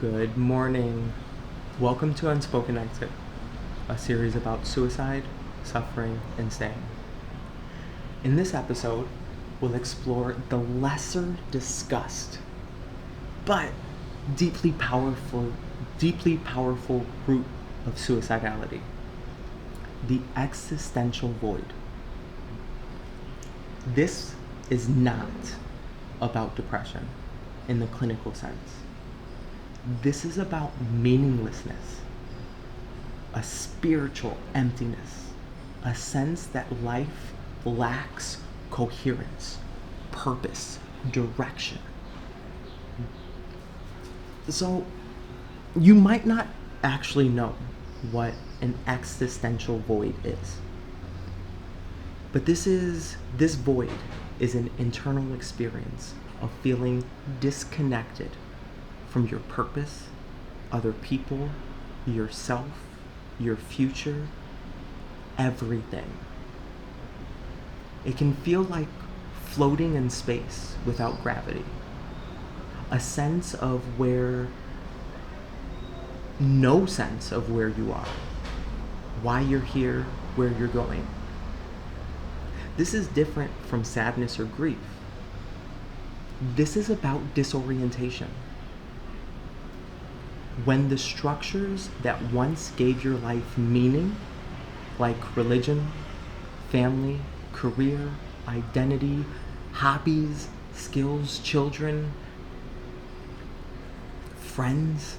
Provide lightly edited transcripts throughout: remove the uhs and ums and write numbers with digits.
Good morning. Welcome to Unspoken Exit, a series about suicide, suffering, and staying. In this episode, we'll explore the lesser discussed, but deeply powerful root of suicidality, the existential void. This is not about depression in the clinical sense. This is about meaninglessness, a spiritual emptiness, a sense that life lacks coherence, purpose, direction. So, you might not actually know what an existential void is. But this void is an internal experience of feeling disconnected from your purpose, other people, yourself, your future, everything. It can feel like floating in space without gravity. A sense of no sense of where you are, why you're here, where you're going. This is different from sadness or grief. This is about disorientation. When the structures that once gave your life meaning, like religion, family, career, identity, hobbies, skills, children, friends,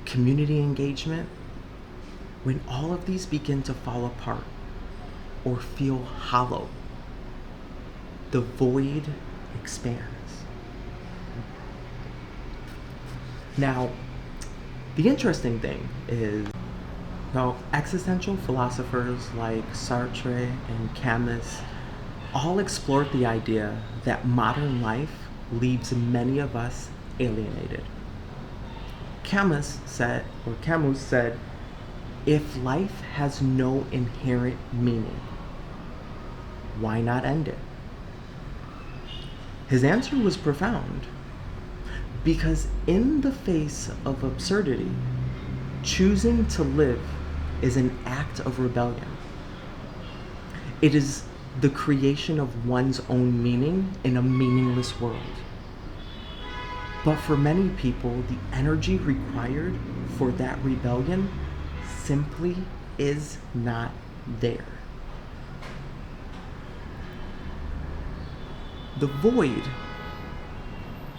community engagement, when all of these begin to fall apart or feel hollow, the void expands. Now, the interesting thing is, existential philosophers like Sartre and Camus all explored the idea that modern life leaves many of us alienated. Camus said, if life has no inherent meaning, why not end it? His answer was profound. Because in the face of absurdity, choosing to live is an act of rebellion. It is the creation of one's own meaning in a meaningless world. But for many people, the energy required for that rebellion simply is not there. The void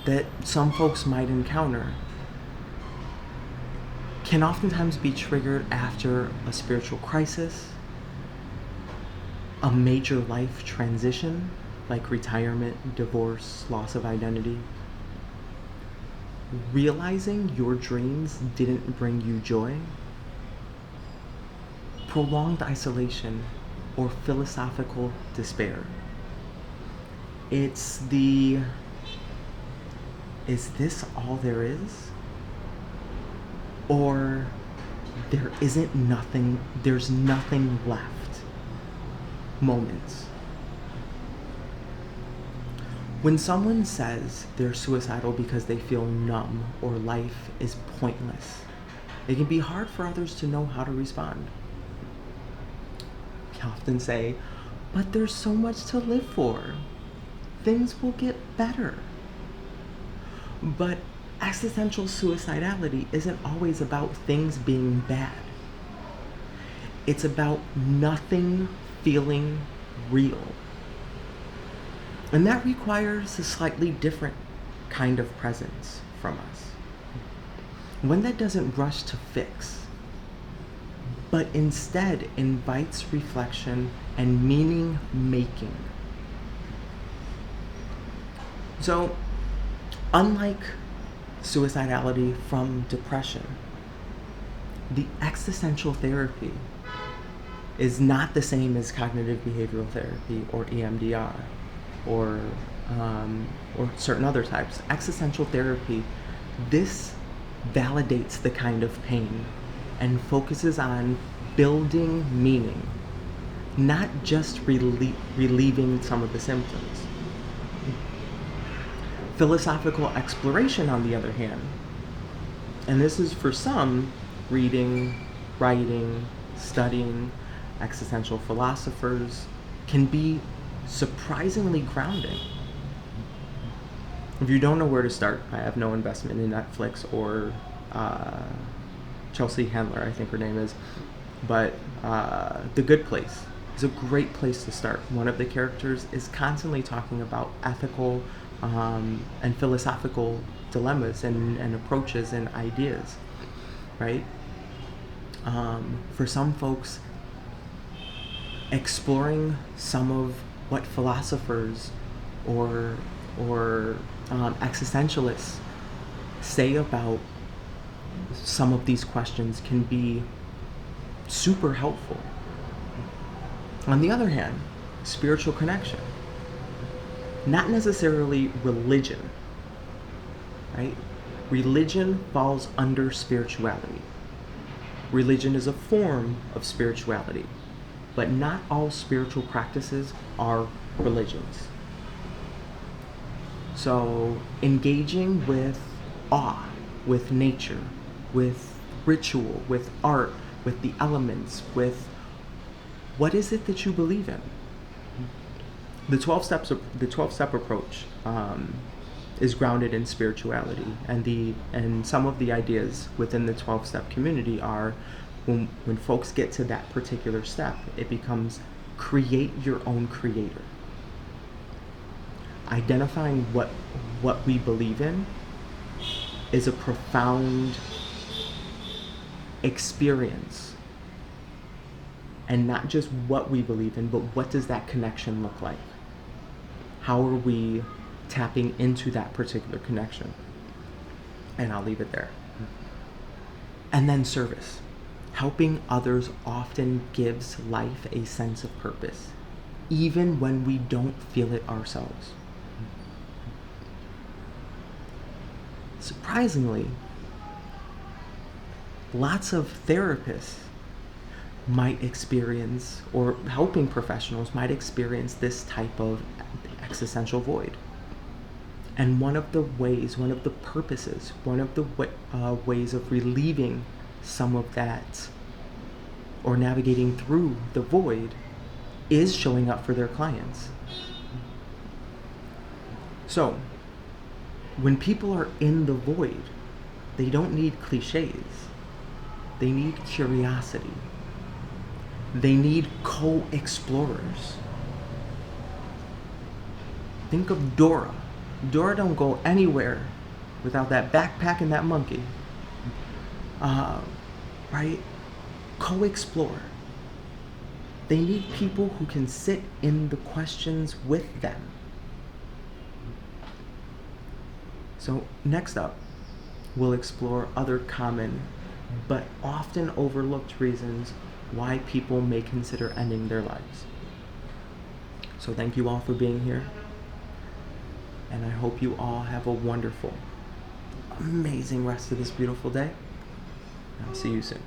that some folks might encounter can oftentimes be triggered after a spiritual crisis, a major life transition like retirement, divorce, loss of identity, realizing your dreams didn't bring you joy, prolonged isolation, or philosophical despair. It's is this all there is? Or there's nothing left moments. When someone says they're suicidal because they feel numb or life is pointless, it can be hard for others to know how to respond. We often say, but there's so much to live for. Things will get better. But existential suicidality isn't always about things being bad. It's about nothing feeling real. And that requires a slightly different kind of presence from us. One that doesn't rush to fix, but instead invites reflection and meaning making. So, unlike suicidality from depression, the existential therapy is not the same as cognitive behavioral therapy or EMDR or certain other types. Existential therapy, this validates the kind of pain and focuses on building meaning, not just relieving some of the symptoms. Philosophical exploration, on the other hand, And this is for some, reading, writing, studying existential philosophers can be surprisingly grounding. If you don't know where to start, I have no investment in Netflix or Chelsea Handler, I think her name is, but The Good Place is a great place to start. One of the characters is constantly talking about ethical and philosophical dilemmas and approaches and ideas, right? For some folks, exploring some of what philosophers or existentialists say about some of these questions can be super helpful. On the other hand, spiritual connection, not necessarily religion, right? Religion falls under spirituality. Religion is a form of spirituality, but not all spiritual practices are religions. So engaging with awe, with nature, with ritual, with art, with the elements, with what is it that you believe in? The 12-step approach is grounded in spirituality, and some of the ideas within the 12-step community are when folks get to that particular step, it becomes create your own creator. Identifying what we believe in is a profound experience, and not just what we believe in, but what does that connection look like? How are we tapping into that particular connection? And I'll leave it there. And then service. Helping others often gives life a sense of purpose, even when we don't feel it ourselves. Surprisingly, lots of therapists might experience, or helping professionals might experience, this type of existential void. And one of the purposes, one of the ways of relieving some of that, or navigating through the void, is showing up for their clients. So, when people are in the void, they don't need cliches. They need curiosity. They need co-explorers. Think of Dora. Dora don't go anywhere without that backpack and that monkey. Right? Co-explore. They need people who can sit in the questions with them. So next up, we'll explore other common but often overlooked reasons why people may consider ending their lives. So thank you all for being here, and I hope you all have a wonderful, amazing rest of this beautiful day. I'll see you soon.